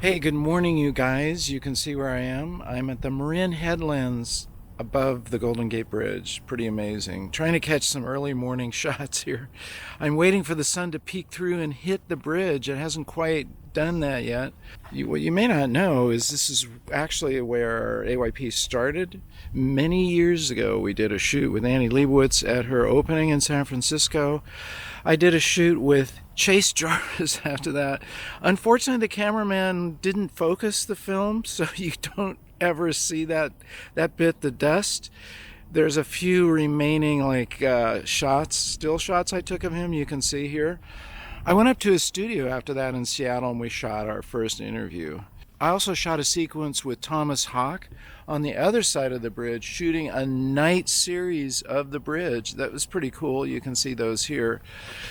Hey, good morning, you guys. You can see where I am. I'm at the Marin Headlands above the Golden Gate Bridge. Pretty amazing. Trying to catch some early morning shots here. I'm waiting for the sun to peek through and hit the bridge. It hasn't quite done that yet. What you may not know is this is actually where AYP started. Many years ago, we did a shoot with Annie Leibovitz at her opening in San Francisco. I did a shoot with Chase Jarvis after that. Unfortunately, the cameraman didn't focus the film, so you don't ever see that bit, the dust. There's a few remaining shots, still shots I took of him. You can see here. I went up to his studio after that in Seattle, and we shot our first interview. I also shot a sequence with Thomas Hawk on the other side of the bridge, shooting a night series of the bridge. That was pretty cool. You can see those here.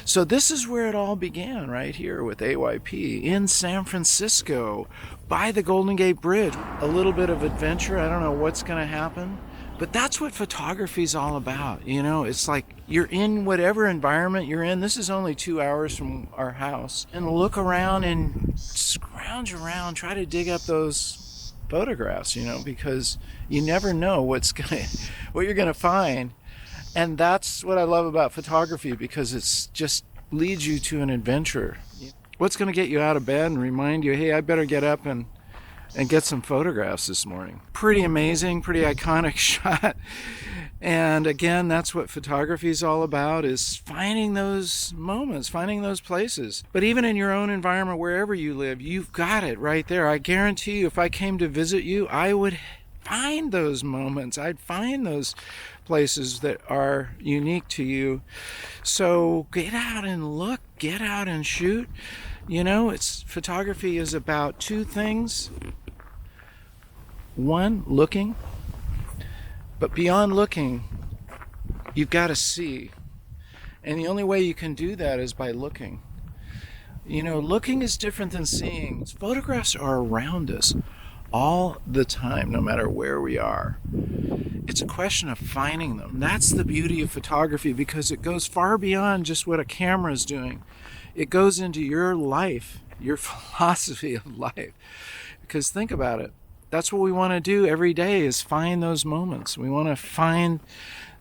So this is where it all began, right here with AYP in San Francisco by the Golden Gate Bridge. A little bit of adventure. I don't know what's going to happen. But that's what photography is all about. You know, it's like you're in whatever environment you're in. This is only 2 hours from our house. And look around and scrounge around, try to dig up those photographs, because you never know what you're gonna find. And that's what I love about photography, because it's just leads you to an adventure. What's gonna get you out of bed and remind you, hey, I better get up and get some photographs this morning. Pretty amazing, pretty iconic shot. And again, that's what photography is all about, is finding those moments, finding those places. But even in your own environment, wherever you live, you've got it right there. I guarantee you, if I came to visit you, I would find those moments. I'd find those places that are unique to you. So get out and look, get out and shoot. Photography is about two things. One, looking, but beyond looking, you've got to see. And the only way you can do that is by looking. Looking is different than seeing. Photographs are around us all the time, no matter where we are. It's a question of finding them. That's the beauty of photography, because it goes far beyond just what a camera is doing. It goes into your life, your philosophy of life. Because think about it. That's what we want to do every day, is find those moments. We want to find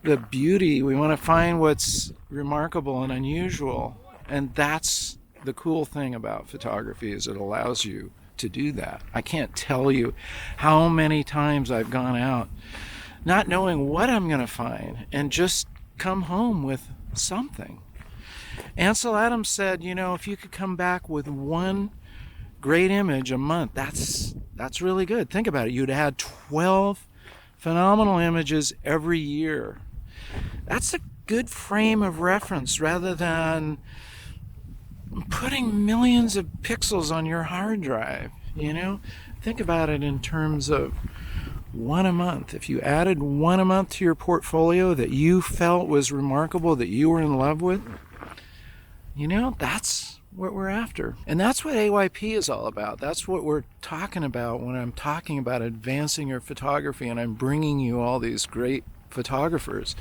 the beauty. We want to find what's remarkable and unusual. And that's the cool thing about photography, is it allows you to do that. I can't tell you how many times I've gone out not knowing what I'm going to find and just come home with something. Ansel Adams said, if you could come back with one great image a month, that's really good. Think about it. You'd had 12 phenomenal images every year. That's a good frame of reference, rather than putting millions of pixels on your hard drive. Think about it in terms of one a month. If you added one a month to your portfolio that you felt was remarkable, that you were in love with, that's what we're after. And that's what AYP is all about. That's what we're talking about when I'm talking about advancing your photography, and I'm bringing you all these great photographers,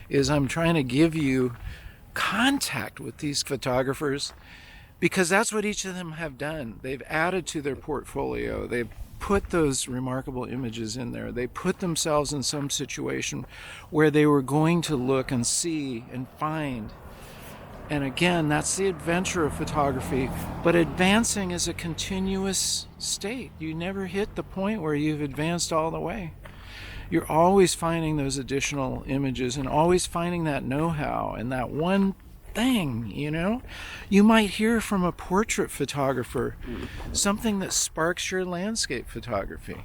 is I'm trying to give you contact with these photographers, because that's what each of them have done. They've added to their portfolio. They've put those remarkable images in there. They put themselves in some situation where they were going to look and see and find. And again, that's the adventure of photography. But advancing is a continuous state. You never hit the point where you've advanced all the way. You're always finding those additional images and always finding that know-how and that one thing. You might hear from a portrait photographer something that sparks your landscape photography.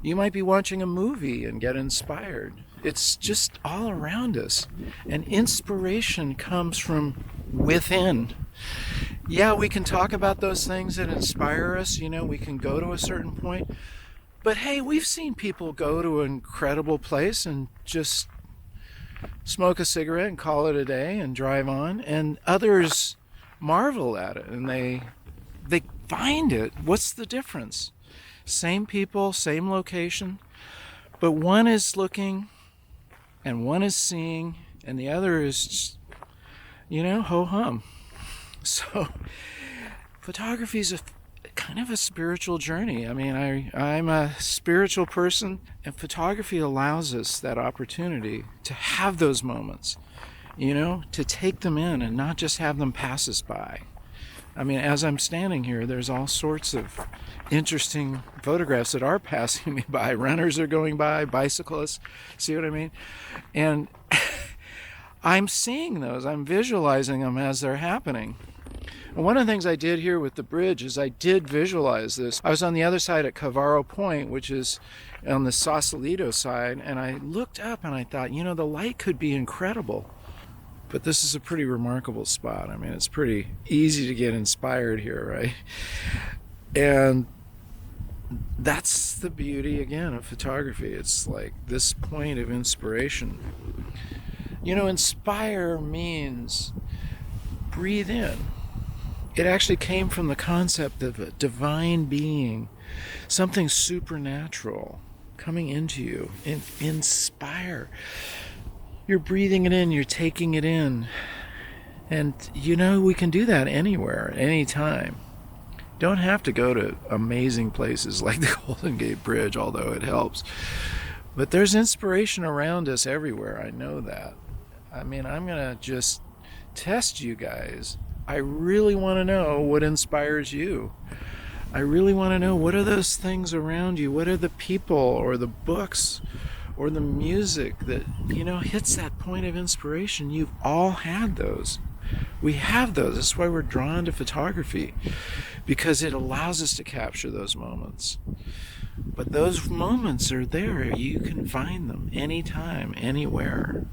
You might be watching a movie and get inspired. It's just all around us. And inspiration comes from within. Yeah, we can talk about those things that inspire us. We can go to a certain point. But hey, we've seen people go to an incredible place and just smoke a cigarette and call it a day and drive on. And others marvel at it and they find it. What's the difference? Same people, same location, but one is looking and one is seeing and the other is, ho hum. So photography is kind of a spiritual journey. I mean, I'm a spiritual person, and photography allows us that opportunity to have those moments, to take them in and not just have them pass us by. I mean, as I'm standing here, there's all sorts of interesting photographs that are passing me by. Runners are going by, bicyclists, see what I mean? And I'm seeing those, I'm visualizing them as they're happening. And one of the things I did here with the bridge is I did visualize this. I was on the other side at Cavaro Point, which is on the Sausalito side, and I looked up and I thought, the light could be incredible. But this is a pretty remarkable spot. I mean, it's pretty easy to get inspired here, right? And that's the beauty, again, of photography. It's like this point of inspiration. Inspire means breathe in. It actually came from the concept of a divine being, something supernatural coming into you. Inspire. You're breathing it in, you're taking it in. And we can do that anywhere, anytime. Don't have to go to amazing places like the Golden Gate Bridge, although it helps. But there's inspiration around us everywhere, I know that. I mean, I'm going to just test you guys. I really want to know what inspires you. I really want to know, what are those things around you? What are the people or the books or the music that, hits that point of inspiration? You've all had those. We have those. That's why we're drawn to photography, because it allows us to capture those moments. But those moments are there. You can find them anytime, anywhere.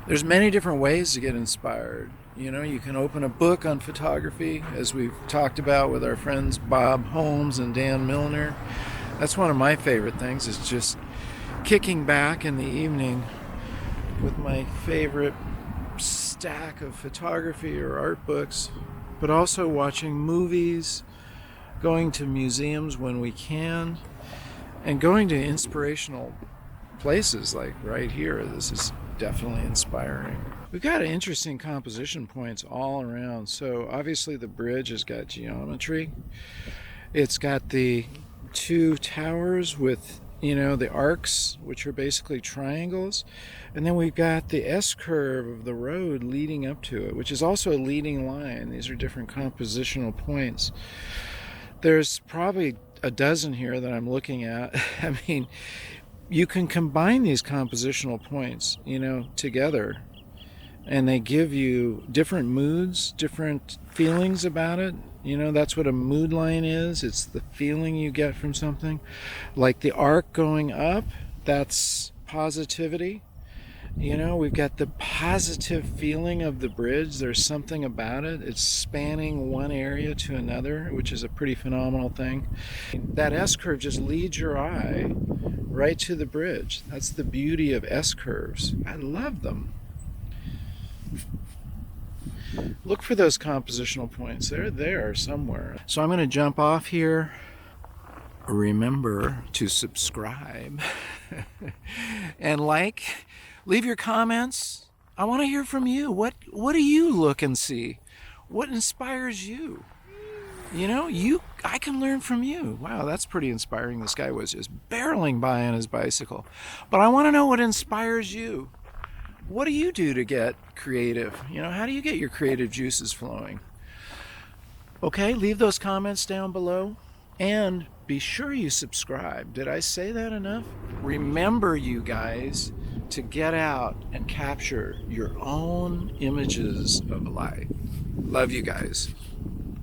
There's many different ways to get inspired. You can open a book on photography, as we've talked about with our friends Bob Holmes and Dan Milner. That's one of my favorite things, is just kicking back in the evening with my favorite stack of photography or art books, but also watching movies, going to museums when we can, and going to inspirational places like right here. This is definitely inspiring. We've got interesting composition points all around. So obviously the bridge has got geometry. It's got the two towers with the arcs, which are basically triangles. And then we've got the S-curve of the road leading up to it, which is also a leading line. These are different compositional points. There's probably a dozen here that I'm looking at. I mean, you can combine these compositional points, together, and they give you different moods, different feelings about it. That's what a mood line is. It's the feeling you get from something. Like the arc going up, that's positivity. We've got the positive feeling of the bridge. There's something about it. It's spanning one area to another, which is a pretty phenomenal thing. That S-curve just leads your eye right to the bridge. That's the beauty of S-curves. I love them. Look for those compositional points. They're there somewhere. So I'm going to jump off here. Remember to subscribe and leave your comments. I want to hear from you. What do you look and see? What inspires you? I can learn from you. Wow, that's pretty inspiring. This guy was just barreling by on his bicycle. But I want to know what inspires you. What do you do to get creative? How do you get your creative juices flowing? Okay, leave those comments down below. And be sure you subscribe. Did I say that enough? Remember, you guys, to get out and capture your own images of life. Love you guys.